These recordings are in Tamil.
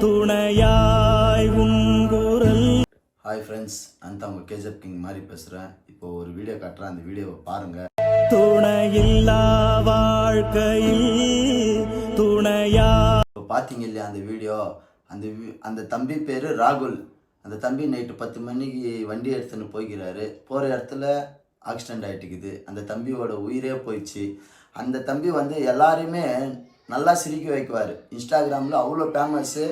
துணையாய் உங்குரல். ஹாய் ஃப்ரெண்ட்ஸ், நான் தான் உங்கள் கேஜப் கிங் மாதிரி பேசுகிறேன். இப்போ ஒரு வீடியோ காட்டுறேன், அந்த வீடியோவை பாருங்கள். துணையில்லா வாழ்க்கையில் துணையா. இப்போ பார்த்தீங்க இல்லையா அந்த வீடியோ, அந்த தம்பி பேர் ராகுல். அந்த தம்பி நைட்டு 10 மணிக்கு வண்டி எடுத்துன்னு போய்க்கிறாரு. போகிற இடத்துல ஆக்சிடெண்ட் ஆகிட்டுக்குது. அந்த தம்பியோட உயிரே போயிடுச்சு. அந்த தம்பி எல்லாரையுமே நல்லா சிரிக்க வைக்குவார். இன்ஸ்டாகிராமில் அவ்வளோ ஃபேமஸ்ஸு.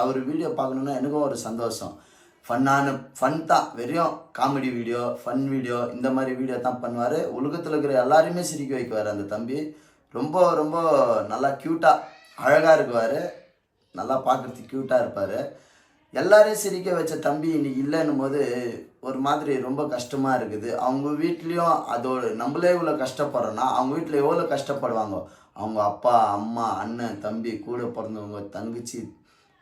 அவர் வீடியோ பார்க்கணுன்னா எனக்கும் ஒரு சந்தோஷம். ஃபன் தான், வெறும் காமெடி வீடியோ, ஃபன் வீடியோ, இந்த மாதிரி வீடியோ தான் பண்ணுவார். உலகத்தில் இருக்கிற எல்லாரையுமே சிரிக்க வைக்குவார் அந்த தம்பி. ரொம்ப ரொம்ப நல்லா க்யூட்டாக அழகாக இருக்குவார். நல்லா பார்க்குறதுக்கு க்யூட்டாக இருப்பார். எல்லாரையும் சிரிக்க வச்ச தம்பி இன்னைக்கு இல்லைன்னும் போது ஒரு மாதிரி ரொம்ப கஷ்டமாக இருக்குது. அவங்க வீட்லேயும் அதோட நம்மளே இவ்வளோ கஷ்டப்படுறோன்னா அவங்க வீட்டில் எவ்வளோ கஷ்டப்படுவாங்க. அவங்க அப்பா, அம்மா, அண்ணன், தம்பி, கூட பிறந்தவங்க, தங்கச்சி,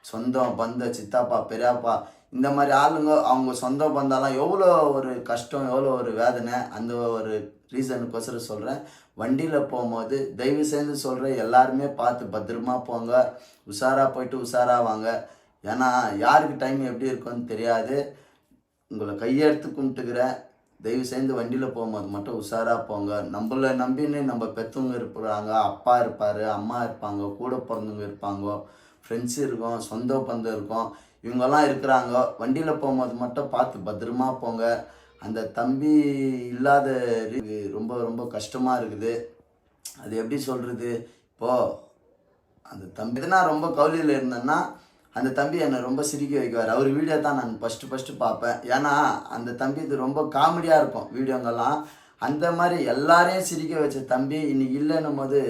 சொந்தம் பந்தம், சித்தாப்பா, பெரியப்பா, இந்த மாதிரி ஆளுங்க அவங்க சொந்தம் பந்தாலாம் எவ்வளோ ஒரு கஷ்டம், எவ்வளோ ஒரு வேதனை. அந்த ஒரு ரீசனுக்கோசரம் சொல்கிறேன். வண்டியில் போகும்போது தயவு செய்து சொல்கிறேன், எல்லாருமே பார்த்து பத்திரமா போங்க. உஷாராக போயிட்டு உஷாராக வாங்க. ஏன்னா யாருக்கு டைம் எப்படி இருக்குன்னு தெரியாது. உங்களை கையெடுத்து கும்பிட்டுக்கிறேன். தயவு செய்து வண்டியில் போகும்போது மட்டும் உஷாராக போங்க. நம்மளை நம்பின்னு நம்ம பெற்றவங்க இருப்பாங்க, அப்பா இருப்பார், அம்மா இருப்பாங்க, கூட பிறந்தவங்க இருப்பாங்க, ஃப்ரெண்ட்ஸு இருக்கும், சொந்த பந்தம் இருக்கும், இவங்கெல்லாம் இருக்கிறாங்க. வண்டியில் போகும்போது மட்டும் பார்த்து பத்திரமா போங்க. அந்த தம்பி இல்லாத ரொம்ப ரொம்ப கஷ்டமாக இருக்குது. அது எப்படி சொல்கிறது, இப்போது அந்த தம்பி நான் ரொம்ப கவலையில் இருந்தேன்னா அந்த தம்பி என்னை ரொம்ப சிரிக்க வைக்குவார். அவர் வீடியோ தான் நான் ஃபஸ்ட்டு பார்ப்பேன். ஏன்னா அந்த தம்பி இது ரொம்ப காமெடியாக இருக்கும் வீடியோங்கெல்லாம். அந்த மாதிரி எல்லாரையும் சிரிக்க வச்ச தம்பி இன்னைக்கு இல்லைன்னும் போது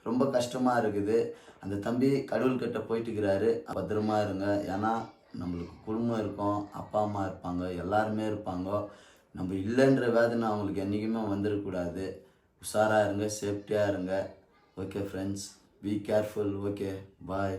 ரொம்ப கஷ்டமாக இருக்குது. அந்த தம்பி கடவுள்கிட்ட போயிட்டுக்கிறாரு. பத்திரமா இருங்க. ஏன்னா நம்மளுக்கு குடும்பம் இருக்கும், அப்பா அம்மா இருப்பாங்க, எல்லாருமே இருப்பாங்க. நம்ம இல்லைன்ற வேதனை அவங்களுக்கு என்றைக்குமே வந்துடக்கூடாது. உஷாராக இருங்க, சேஃப்டியாக இருங்க. Okay friends, be careful. Okay, bye.